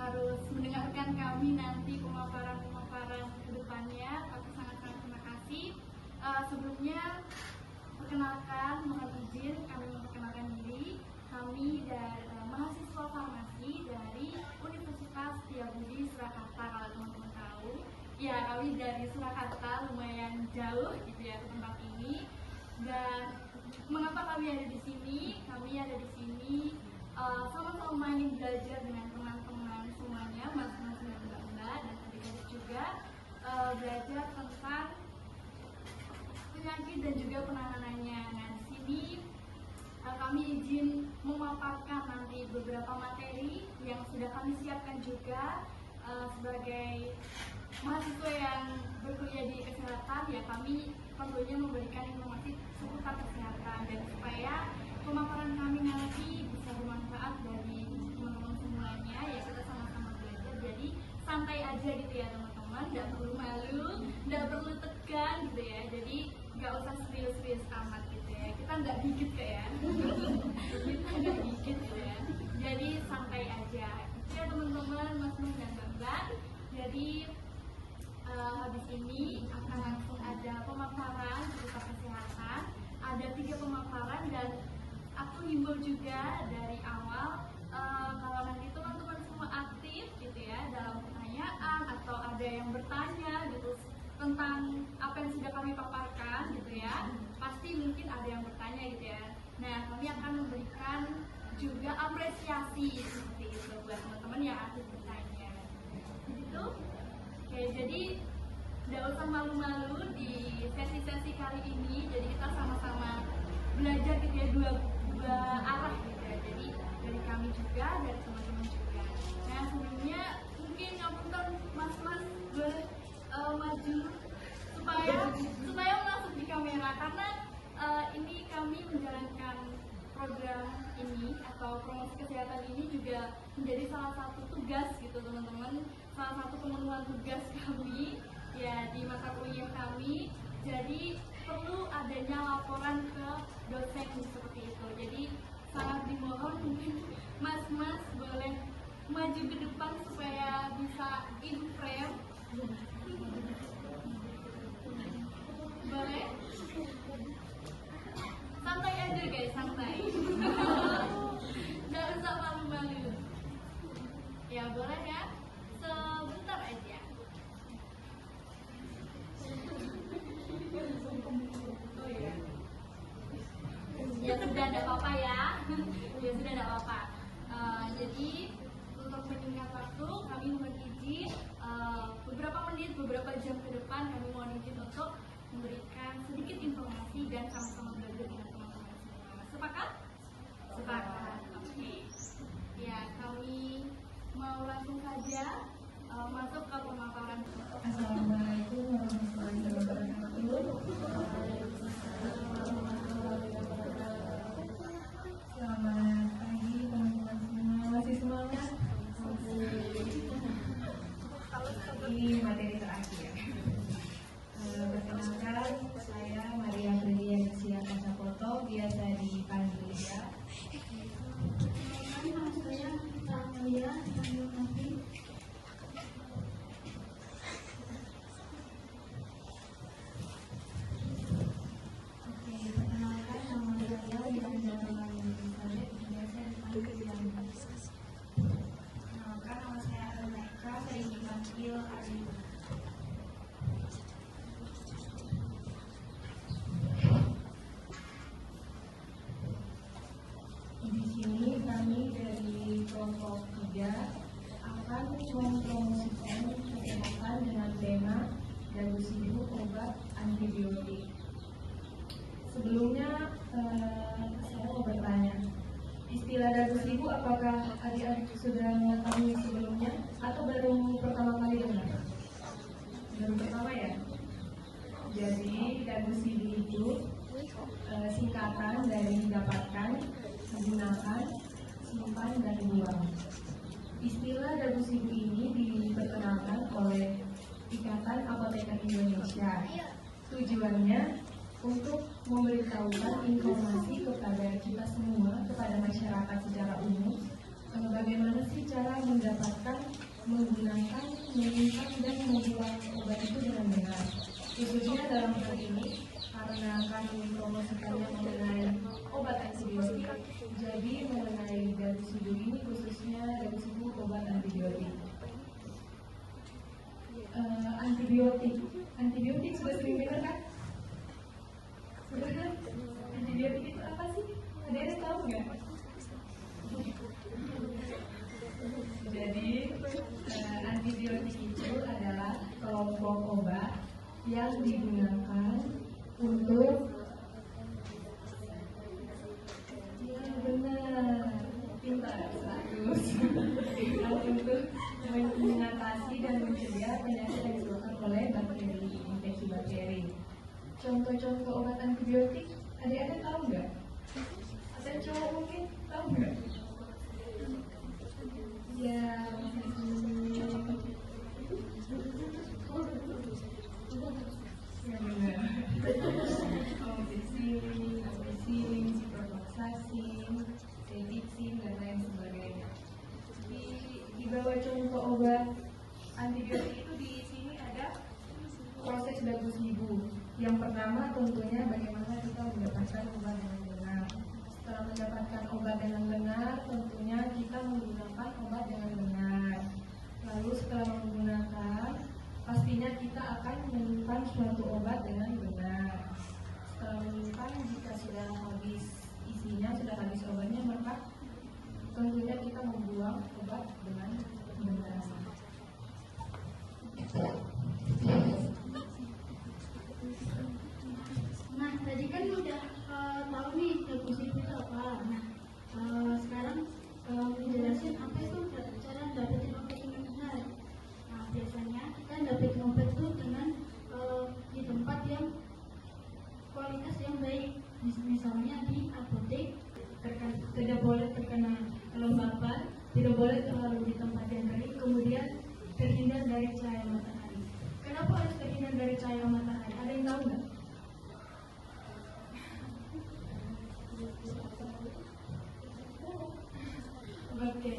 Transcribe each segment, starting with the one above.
harus mendengarkan kami nanti pemaparan ke depannya. Tapi sangat-sangat terima kasih. Sebelumnya, perkenalkan, mohon izin kami memperkenalkan diri. Kami dari mahasiswa farmasi dari Universitas Setiabudi Surakarta. Kalau teman-teman tahu, ya kami dari Surakarta, lumayan jauh gitu ya ke tempat ini. Dan mengapa kami ada di sini? Kami ada di sini sama-sama ingin belajar dengan teman-teman semuanya, mas-mas dan mbak-mbak dan adik-adik juga, belajar tentang penyakit dan juga penanganannya. Nah, di sini kami izin memaparkan nanti beberapa materi yang sudah kami siapkan juga sebagai mahasiswa yang berkuliah di kesehatan. Ya, kami tentunya memberikan informasi seputar kesehatan dan supaya pemaparan kami nanti bisa bermanfaat bagi teman-teman semuanya. Ya, kita sama-sama belajar, jadi santai aja gitu ya teman-teman, nggak perlu malu, nggak perlu tegang gitu ya, jadi nggak usah serius-serius amat gitu ya, kita nggak gigit kayak kita nggak gigit gitu ya, jadi santai aja ya teman-teman, mas-mas dan mbak-mbak. Jadi habis ini akan langsung ada pemaparan seputar kesehatan, ada 3 pemaparan, dan aku himbau juga dari awal kalau nanti teman-teman semua aktif gitu ya dalam pertanyaan atau ada yang bertanya gitu tentang apa yang sudah kami paparkan gitu ya, pasti mungkin ada yang bertanya gitu ya. Nah, kami akan memberikan juga apresiasi seperti itu buat teman-teman yang aktif bertanya gitu. Oke, jadi nggak usah malu-malu di sesi-sesi kali ini, jadi kita sama-sama belajar gitu ya, dua arah gitu ya, jadi dari kami juga, dari teman-teman juga. Nah, sebelumnya mungkin ngapunten mas-mas boleh maju supaya masuk di kamera, karena ini kami menjalankan program ini atau promosi kesehatan ini juga menjadi salah satu tugas gitu teman-teman, salah satu pemenuhan tugas kami ya di mata kuliah kami. Jadi perlu adanya laporan ke dosen seperti itu. Jadi sangat dimohon mungkin mas-mas boleh maju ke depan supaya bisa in frame. Boleh? Santai aja guys, santai. Nggak usah malu-malu. Ya boleh ya, sebentar aja. Oh ya. Ya sudah, tidak apa-apa ya. Ya sudah, tidak apa-apa. Jadi untuk menyingkat waktu, kami mohon izin beberapa menit, beberapa jam ke depan kami mohon izin untuk memberikan sedikit informasi dan sama-sama belajar dengan teman-teman semua. Sepakat? Sepakat. Oke. Ya, kami mau langsung saja masuk ke pemaparan. Assalamualaikum warahmatullahi wabarakatuh. Selamat pagi teman-teman semua. Masih semangat? Ini materi terakhir. Perkenalkan, saya Maria Fredia Sia Kasapoto, biasa dipanggil ya. Nama saya Maria Fredia. Di sini kami dari kelompok 3 akan mempromosikan kesehatan dengan tema dagu sibu obat antibiotik. Sebelumnya saya mau bertanya, istilah dagu sibu apakah adik-adik sudah mengetahui sebelumnya atau baru pertama kali dengar? Baru pertama ya? Jadi dagu sibu itu singkatan dari dapatkan, menggunakan, simpan, dan buang. Istilah dagu sibu ini diperkenalkan oleh Ikatan Apoteker Indonesia. Tujuannya untuk memberitahukan informasi kepada kita semua, kepada masyarakat secara umum, bagaimana sih cara mendapatkan menggunakan, menyimpan dan membuang obat itu dengan benar. Khususnya dalam hal ini karena kami mempromosikannya mengenai obat antibiotik, jadi mengenai daru sibu ini khususnya daru sibu obat antibiotik. Antibiotik sudah sering dengar kan? Sudah kan? Antibiotik itu apa sih? Ada yang tahu nggak? Jadi antibiotik itu adalah kelompok obat yang digunakan untuk benar pintar bagus untuk mengatasi dan mencegah penyakit yang disebabkan oleh bakteri, infeksi bakteri. Contoh-contoh obat antibiotik, adik-adik tahu nggak? Ada cowok mungkin tahu nggak? Ya, ya benar. Amoxicillin, ciprofloxacin, cetirizine dan lain sebagainya. Di bawah contoh obat antibiotik itu di sini ada proses dagu sibu. Yang pertama tentunya bagaimana kita mendapatkan obat dengan benar. Setelah mendapatkan obat dengan benar, tentunya kita menggunakan obat dengan benar. Lalu setelah menggunakan, pastinya kita akan menyimpan suatu obat dengan benar. Setelah menyimpan, jika sudah habis isinya, sudah habis obatnya, maka tentunya kita membuang obat dengan benar. Nah, tadi kan udah tahu nih dagu sibu itu apa. Nah, sekarang menjelasin apa itu cara dapetin obat yang benar. Nah, biasanya kita dapetin obat itu dengan di tempat yang kualitas yang baik. Misalnya di apotek, tidak boleh terkena kelembapan, tidak boleh terlalu di tempat yang kering, kemudian terhindar dari cahaya matahari. Kenapa harus terhindar dari cahaya matahari? Ada yang tahu nggak? Oke,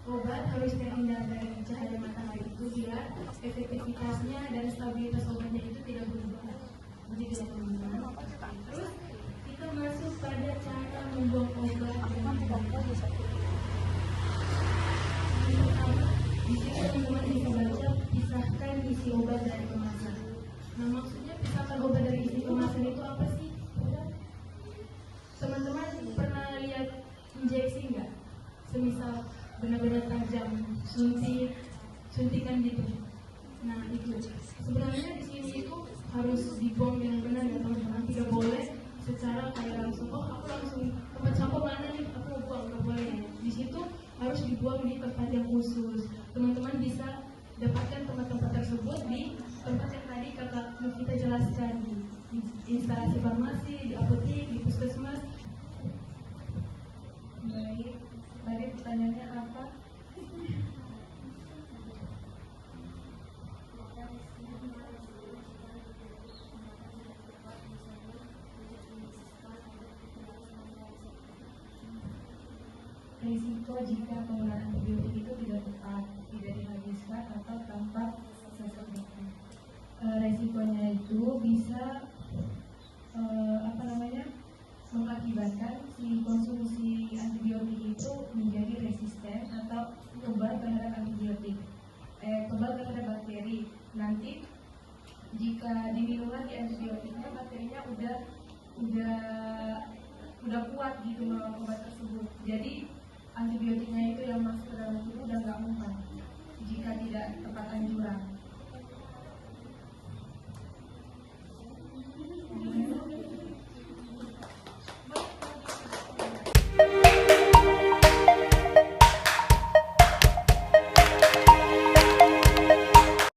obat harus terhindar dari cahaya matahari itu biar efektivitasnya dan stabilitas obatnya itu tidak berubah. Jadi tidak berubah. Terus kita masuk pada cara membuang obat dengan benar. Pertama, di sini teman-teman bisa baca pisahkan isi obat dari kemasan. Nah, maksudnya pisahkan obat dari isi kemasan itu apa sih? Teman-teman pernah lihat injeksi nggak? Semisal benar-benar tajam, suntikan gitu. Nah itu sebenarnya di sini itu harus dibuang dengan benar ya teman-teman. Tidak boleh secara kayak langsung, oh aku langsung tempat sampah mana nih, aku mau buang, nggak boleh. Di situ harus dibuang di tempat yang khusus. Teman-teman bisa dapatkan tempat-tempat tersebut di tempat yang tadi kakak kita jelaskan, di instalasi farmasi, di apotek, di puskesmas. Baik, tadi pertanyaannya apa? Risiko jika penggunaan antibiotik itu tidak tepat, tidak dihabiskan atau tanpa sesuatu. Resikonya itu bisa mengakibatkan si konsumsi antibiotik itu menjadi resisten atau kebal terhadap antibiotik, kebal terhadap bakteri. Nanti jika diminum lagi antibiotiknya, bakterinya udah kuat gitu melawan obat tersebut.